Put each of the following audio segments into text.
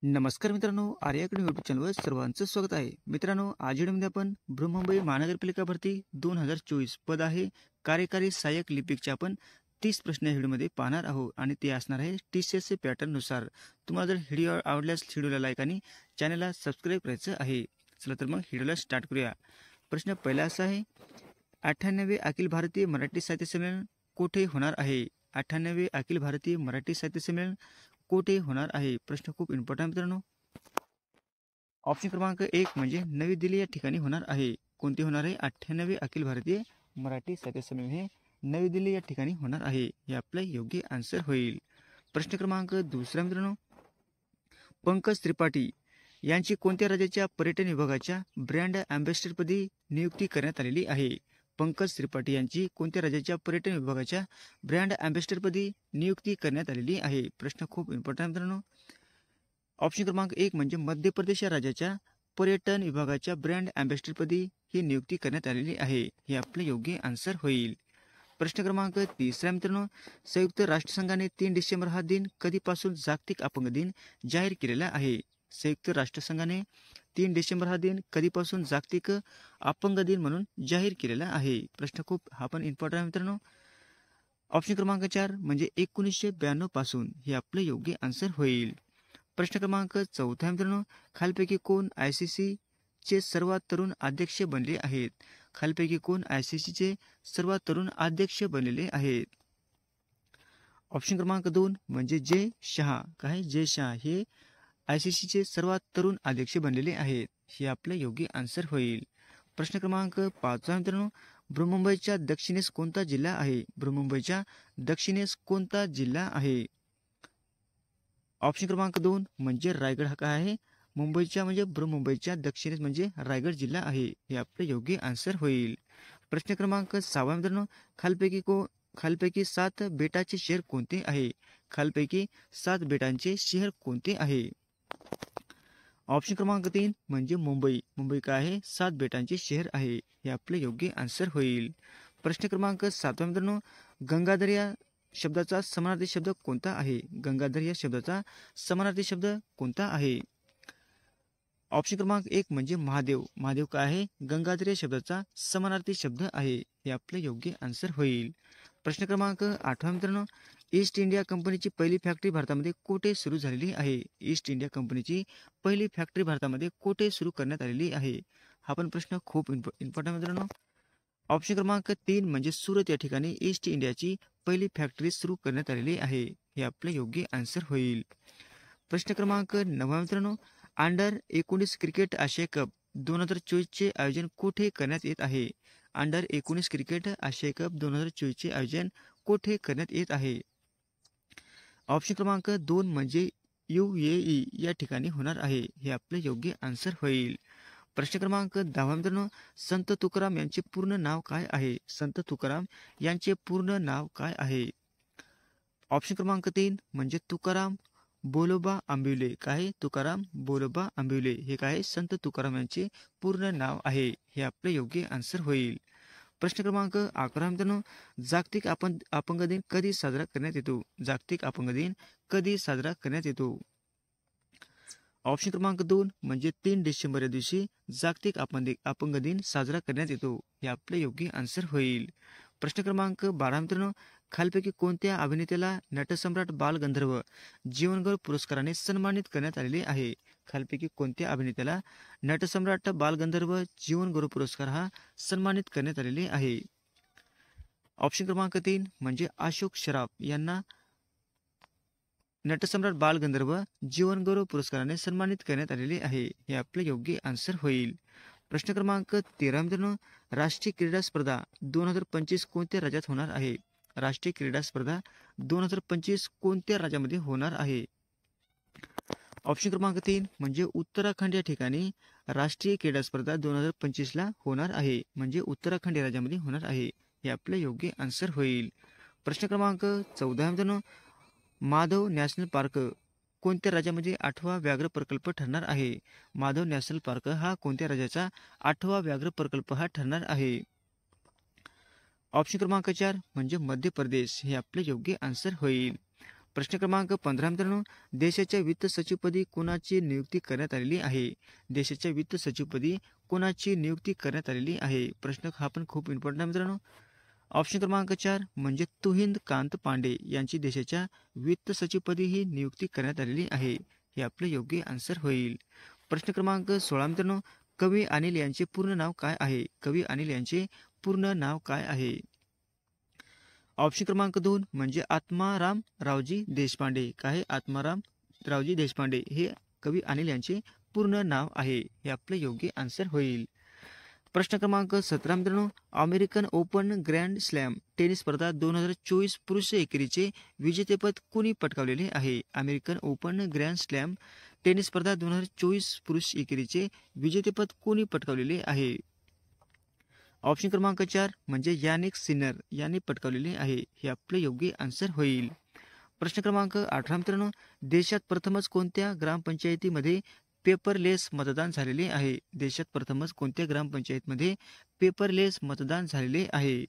नमस्कार मित्रांनो, आर्याकडे यूट्यूब चॅनलवर सर्वांचं स्वागत आहे. मित्रांनो, आज व्हिडिओमध्ये आपण बृहन्मुंबई महानगरपालिका भरती 2024 पद आहे कार्यकारी सहाय्यक लिपिकचे आपण 30 प्रश्न या व्हिडिओमध्ये पाहणार आहोत आणि ते असणार आहे TCS पॅटर्ननुसार. तुम्हाला जर व्हिडिओ आवडल्यास व्हिडिओला लाईक आणि चॅनलला सबस्क्राईब करायचं आहे. चला तर मग व्हिडिओला स्टार्ट करूया. प्रश्न पहिला असा आहे, 98वे अखिल भारतीय मराठी साहित्य संमेलन कोठे होणार आहे? 98वे अखिल भारतीय मराठी साहित्य संमेलन कोठे होणार आहे? प्रश्न खूप इम्पॉर्टंट मित्रांनो. ऑप्शन क्रमांक 1 म्हणजे नवी दिल्ली या ठिकाणी होणार आहे. कोणते होणार आहे? 98वे अखिल भारतीय मराठी साहित्य संमेलन हे नवी दिल्ली या ठिकाणी होणार आहे. हे आपलं योग्य आन्सर होईल. प्रश्न क्रमांक दुसरा मित्रांनो, पंकज त्रिपाठी यांची कोणत्या राज्याच्या पर्यटन विभागाच्या ब्रँड अँबॅसेडरपदी नियुक्ती करण्यात आलेली आहे? पंकज त्रिपाठी यांची कोणत्या राज्याच्या पर्यटन विभागाच्या ब्रँड अँबॅसेडरपदी नियुक्ती करण्यात आलेली आहे? प्रश्न खूप इम्पॉर्टंट मित्रांनो. ऑप्शन क्रमांक 1 म्हणजे मध्य प्रदेश या राज्याच्या पर्यटन विभागाच्या ब्रँड अँबॅसेडरपदी ही नियुक्ती करण्यात आलेली आहे. हे आपले योग्य आन्सर होईल. प्रश्न क्रमांक तिसरा मित्रांनो, संयुक्त राष्ट्रसंघाने 3 डिसेंबर हा दिन कधीपासून जागतिक अपंग दिन जाहीर केलेला आहे? संयुक्त राष्ट्रसंघाने 3 डिसेंबर हा दिन कधीपासून जागतिक अपंग दिन म्हणून जाहीर केलेला आहे? प्रश्न खूप हा पण इम्पॉर्टंट मित्रांनो. ऑप्शन क्रमांक 4 म्हणजे 1992 पासून. हे आपलं योग्य आन्सर होईल. प्रश्न क्रमांक चौथा मित्रांनो, खालपैकी कोण ICC चे सर्वात तरुण अध्यक्ष बनले आहेत? खालपैकी कोण ICC चे सर्वात तरुण अध्यक्ष बनलेले आहेत? ऑप्शन क्रमांक 2 म्हणजे जय शहा. काय? जय शहा हे ICC चे सर्वात तरुण अध्यक्ष बनलेले आहेत. हे आपलं योग्य आन्सर होईल. प्रश्न क्रमांक 5 मित्रांनो, बृहन्मुंबईच्या दक्षिणेस कोणता जिल्हा आहे? बृहन्मुंबईच्या दक्षिणेस कोणता जिल्हा आहे? ऑप्शन क्रमांक 2 म्हणजे रायगड हा काय आहे? मुंबईच्या म्हणजे बृहन्मुंबईच्या दक्षिणेस म्हणजे रायगड जिल्हा आहे. हे आपलं योग्य आन्सर होईल. प्रश्न क्रमांक 6 मित्रांनो, खालपैकी 7 बेटाचे शहर कोणते आहे? खालपैकी 7 बेटांचे शहर कोणते आहे? ऑप्शन क्रमांक 3 म्हणजे मुंबई. मुंबई काय आहे? 7 बेटांचे शहर आहे. हे आपले योग्य आन्सर होईल. प्रश्न क्रमांक 7 मित्रांनो, गंगाधर या शब्दाचा समानार्थी शब्द कोणता आहे? गंगाधर या शब्दाचा समानार्थी शब्द कोणता आहे? ऑप्शन क्रमांक 1 म्हणजे महादेव. महादेव काय आहे? गंगाधर या शब्दाचा समानार्थी शब्द आहे. हे आपले योग्य आन्सर होईल. प्रश्न क्रमांक 8 मित्रांनो, ईस्ट इंडिया कंपनीची पहिली फॅक्टरी भारतामध्ये कोठे सुरू झालेली आहे? ईस्ट इंडिया कंपनीची पहिली फॅक्टरी भारतामध्ये कोठे सुरू करण्यात आलेली आहे? हा पण प्रश्न खूप इम्पॉर्टंट मित्रांनो. ऑप्शन क्रमांक 3 म्हणजे सुरत या ठिकाणी ईस्ट इंडियाची पहिली फॅक्टरी सुरू करण्यात आलेली आहे. हे आपले योग्य आन्सर होईल. प्रश्न क्रमांक 9 मित्रांनो, अंडर-19 क्रिकेट आशिया कप 2024 चे आयोजन कोठे करण्यात येत आहे? अंडर-19 क्रिकेट आशिया कप 2024 चे आयोजन कोठे करण्यात येत आहे? ऑप्शन क्रमांक 2 म्हणजे UAE या ठिकाणी होणार आहे. हे आपले योग्य आन्सर होईल. प्रश्न क्रमांक 10 मित्रांनो, संत तुकाराम यांचे पूर्ण नाव काय आहे? संत तुकाराम यांचे पूर्ण नाव काय आहे? ऑप्शन क्रमांक 3 म्हणजे तुकाराम बोलोबा आंबिवले. काय? तुकाराम बोलोबा आंबिवले हे काय? संत तुकाराम यांचे पूर्ण नाव आहे. हे आपले योग्य आन्सर होईल. प्रश्न क्रमांक 11 मित्रांनो, जागतिक अपंग दिन कधी साजरा करण्यात येतो? जागतिक अपंग दिन कधी साजरा करण्यात येतो? ऑप्शन क्रमांक 2 म्हणजे 3 डिसेंबर या दिवशी जागतिक अपंग दिन साजरा करण्यात येतो. हे आपले योग्य आन्सर होईल. प्रश्न क्रमांक 12 मित्रांनो, खालपैकी कोणत्या अभिनेत्याला नटसम्राट बालगंधर्व जीवनगौरव पुरस्काराने सन्मानित करण्यात आलेले आहे? खालपैकी कोणत्या अभिनेत्याला नटसम्राट बालगंधर्व जीवनगौरव पुरस्कार हा सन्मानित करण्यात आलेले आहे? ऑप्शन क्रमांक 3 म्हणजे अशोक सराफ यांना नटसम्राट बालगंधर्व जीवनगौरव पुरस्काराने सन्मानित करण्यात आलेले आहे. हे आपले योग्य आन्सर होईल. प्रश्न क्रमांक 13 मित्रांनो, राष्ट्रीय क्रीडा स्पर्धा 2025 कोणत्या राज्यात होणार आहे? राष्ट्रीय क्रीडा स्पर्धा 2025 कोणत्या राज्यामध्ये होणार आहे? ऑप्शन क्रमांक 3 म्हणजे उत्तराखंड या ठिकाणी राष्ट्रीय क्रीडा स्पर्धा 2025 ला होणार आहे. म्हणजे उत्तराखंड या राज्यामध्ये होणार आहे. हे आपले योग्य आन्सर होईल. प्रश्न क्रमांक 14 मित्रांनो, माधव नॅशनल पार्क कोणत्या राज्यामध्ये 8वा व्याघ्र प्रकल्प ठरणार आहे? माधव नॅशनल पार्क हा कोणत्या राज्याचा 8वा व्याघ्र प्रकल्प हा ठरणार आहे? ऑप्शन क्रमांक 4 म्हणजे मध्य प्रदेश हे आपले योग्य आन्सर होईल. प्रश्न क्रमांक 15 मित्रांनो, देशाच्या वित्त सचिवपदी कोणाची नियुक्ती करण्यात आलेली आहे? देशाच्या वित्त सचिवपदी कोणाची नियुक्ती करण्यात आलेली आहे? प्रश्न हा पण खूप इम्पॉर्टंट आहे मित्रांनो. ऑप्शन क्रमांक 4 म्हणजे तुहिंद कांत पांडे यांची देशाच्या वित्त सचिवपदी ही नियुक्ती करण्यात आलेली आहे. हे आपले योग्य आन्सर होईल. प्रश्न क्रमांक 16 मित्रांनो, कवी अनिल यांचे पूर्ण नाव काय आहे? कवी अनिल यांचे पूर्ण नाव काय आहे? ऑप्शन क्रमांक 2 म्हणजे आत्माराम रावजी देशपांडे. काय? आत्माराम रावजी देशपांडे हे कवी अनिल यांचे पूर्ण नाव आहे. हे आपले योग्य आन्सर होईल. प्रश्न क्रमांक 17 मित्रांनो, American open grand slam tennis स्पर्धा 2024 पुरुष एकेरीचे विजेतेपद कुणी पटकावलेले आहे? American open grand slam tennis स्पर्धा 2024 पुरुष एकेरीचे विजेतेपद कुणी पटकावलेले आहे? ऑप्शन क्रमांक 4 म्हणजे यानिक सिनर यांनी पटकावलेले आहे. हे आपले योग्य आन्सर होईल. प्रश्न क्रमांक 18 मित्रांनो, देशात प्रथमच कोणत्या ग्रामपंचायतीमध्ये पेपरलेस मतदान झालेले आहे? देशात प्रथमच कोणत्या ग्रामपंचायतीमध्ये पेपरलेस मतदान झालेले आहे?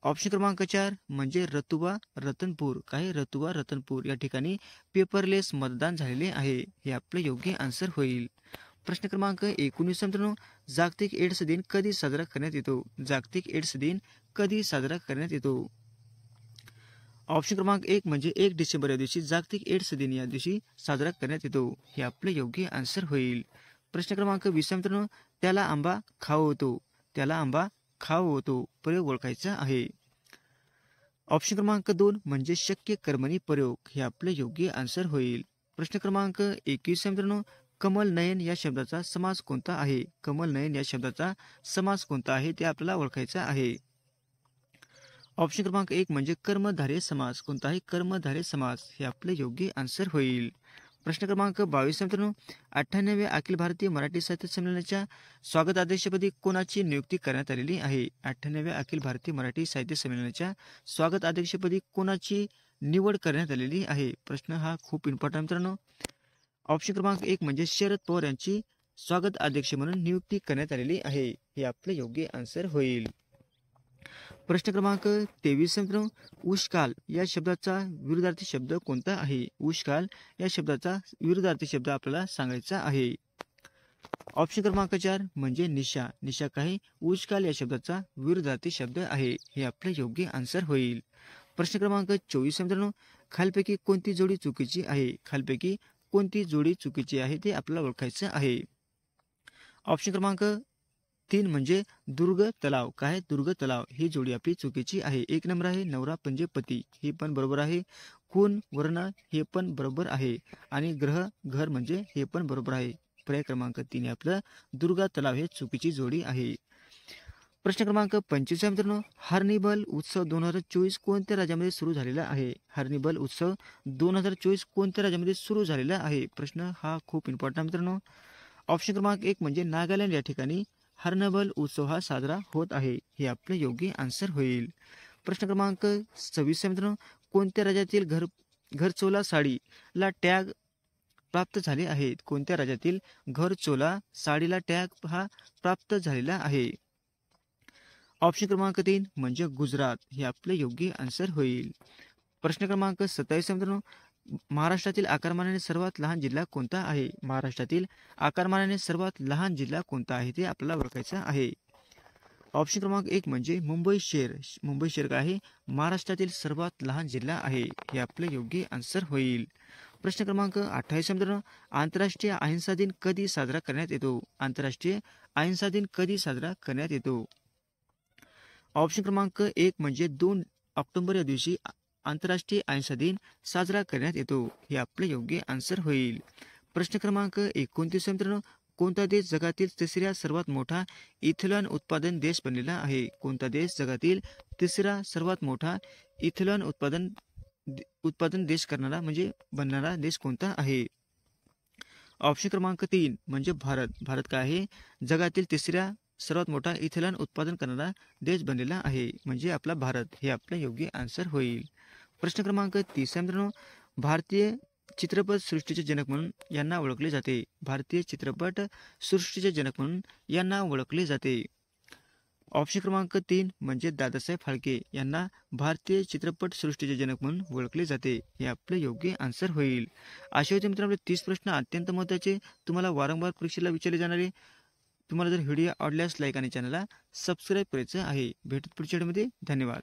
ऑप्शन क्रमांक 4 म्हणजे रतुबा रतनपूर. काय? रतुबा रतनपूर या ठिकाणी पेपरलेस मतदान झालेले आहे. हे आपले योग्य आन्सर होईल. प्रश्न क्रमांक 19 मित्रांनो, जागतिक एड्स दिन कधी साजरा करण्यात येतो? जागतिक एड्स दिन कधी साजरा करण्यात येतो? ऑप्शन क्रमांक 1 म्हणजे 1 डिसेंबर या दिवशी जागतिक एड्स दिन या दिवशी साजरा करण्यात येतो. हे आपले योग्य आन्सर होईल. प्रश्न क्रमांक 20 मित्रांनो, त्याला आंबा खाऊ होतो. त्याला आंबा खाऊ होतो प्रयोग ओळखायचा आहे. ऑप्शन क्रमांक 2 म्हणजे शक्य कर्मणी प्रयोग. हे आपले योग्य आन्सर होईल. प्रश्न क्रमांक 21 मित्रांनो, कमल नयन या शब्दाचा समास कोणता आहे? कमल नयन या शब्दाचा समास कोणता आहे ते आपल्याला ओळखायचा आहे. ऑप्शन क्रमांक 1 म्हणजे कर्मधारय समास. कोणताही कर्मधारय समास. हे आपले योग्य आन्सर होईल. प्रश्न क्रमांक 22 मित्रांनो, 98व्या अखिल भारतीय मराठी साहित्य संमेलनाच्या स्वागताध्यक्षपदी कोणाची नियुक्ती करण्यात आलेली आहे? 98व्या अखिल भारतीय मराठी साहित्य संमेलनाच्या स्वागताध्यक्षपदी कोणाची निवड करण्यात आलेली आहे? प्रश्न हा खूप इम्पॉर्टंट मित्रांनो. ऑप्शन क्रमांक 1 म्हणजे शरद पवार यांची स्वागत अध्यक्ष म्हणून नियुक्ती करण्यात आलेली आहे. हे आपले योग्य आन्सर होईल. प्रश्न क्रमांक 23 मित्रांनो, उष्काल या शब्दाचा विरुद्धार्थी शब्द कोणता आहे? उष्काल या शब्दाचा विरुद्धार्थी शब्द आपल्याला सांगायचा आहे. ऑप्शन क्रमांक 4 म्हणजे निशा. निशा काही उष्काल या शब्दाचा विरुद्धार्थी शब्द आहे. हे आपले योग्य आन्सर होईल. प्रश्न क्रमांक 24 मित्रांनो, खालपैकी कोणती जोडी चुकीची आहे? खालपैकी कोणती जोडी चुकीची आहे ते आपल्याला ओळखायचं आहे. ऑप्शन क्रमांक 3 म्हणजे दुर्ग तलाव. काय? दुर्ग तलाव ही जोडी आपली चुकीची आहे. 1 नंबर आहे नवरा म्हणजे पती, हे पण बरोबर आहे. खून वर्ण हे पण बरोबर आहे. आणि ग्रह घर म्हणजे हे पण बरोबर आहे. पर्याय क्रमांक 3 आपलं दुर्गा तलाव हे चुकीची जोडी आहे. प्रश्न क्रमांक 25 मित्रांनो, हर्निबल उत्सव 2024 कोणत्या राज्यामध्ये सुरू झालेला आहे? हर्निबल उत्सव 2024 कोणत्या राज्यामध्ये सुरू झालेला आहे? प्रश्न हा खूप इम्पॉर्टंट मित्रांनो. ऑप्शन क्रमांक 1 म्हणजे नागालँड या ठिकाणी हर्निबल उत्सव हा साजरा होत आहे. हे आपले योग्य आन्सर होईल. प्रश्न क्रमांक 26 मित्रांनो, कोणत्या राज्यातील घरचोला साडीला टॅग प्राप्त झाले आहेत? कोणत्या राज्यातील घरचोला साडीला टॅग हा प्राप्त झालेला आहे? ऑप्शन क्रमांक 3 म्हणजे गुजरात. हे आपले योग्य आन्सर होईल. प्रश्न क्रमांक 27 मित्रांनो, महाराष्ट्रातील आकारमानाने सर्वात लहान जिल्हा कोणता आहे? महाराष्ट्रातील आकारमानाने सर्वात लहान जिल्हा कोणता आहे ते आपल्याला ओळखायचं आहे. ऑप्शन क्रमांक 1 म्हणजे मुंबई शहर. मुंबई शहर काय आहे? महाराष्ट्रातील सर्वात लहान जिल्हा आहे. हे आपले योग्य आन्सर होईल. प्रश्न क्रमांक 28 मित्रांनो, आंतरराष्ट्रीय अहिंसा दिन कधी साजरा करण्यात येतो? आंतरराष्ट्रीय अहिंसा दिन कधी साजरा करण्यात येतो? ऑप्शन क्रमांक 1 म्हणजे 2 ऑक्टोबर या दिवशी आंतरराष्ट्रीय अहिंसा दिन साजरा करण्यात येतो. हे आपले योग्य आन्सर होईल. प्रश्न क्रमांक 29 मित्रांनो, कोणता देश जगातील तिसऱ्या सर्वात मोठा इथेनॉल उत्पादन देश बनलेला आहे? कोणता देश जगातील तिसरा सर्वात मोठा इथेनॉल उत्पादन देश करणारा म्हणजे बनणारा देश कोणता आहे? ऑप्शन क्रमांक 3 म्हणजे भारत. भारत काय आहे? जगातील तिसऱ्या सर्वात मोठा इथेनॉल उत्पादन करणारा देश बनलेला आहे म्हणजे आपला भारत. हे आपलं योग्य आन्सर होईल. प्रश्न क्रमांक 30 मित्रांनो, भारतीय चित्रपट सृष्टीचे जनक म्हणून यांना ओळखले जाते. भारतीय चित्रपट सृष्टीचे जनक म्हणून यांना ओळखले जाते. ऑप्शन क्रमांक 3 म्हणजे दादासाहेब फाळके यांना भारतीय चित्रपट सृष्टीचे जनक म्हणून ओळखले जाते. हे आपलं योग्य आन्सर होईल. अशा होते मित्रांनो 30 प्रश्न अत्यंत महत्त्वाचे, तुम्हाला वारंवार परीक्षेला विचारले जाणारे. तुम्हाला जर व्हिडिओ आवडल्यास लाईक आणि चॅनलला सबस्क्राईब करायचं आहे. भेटत पुढच्या व्हिडिओमध्ये. धन्यवाद.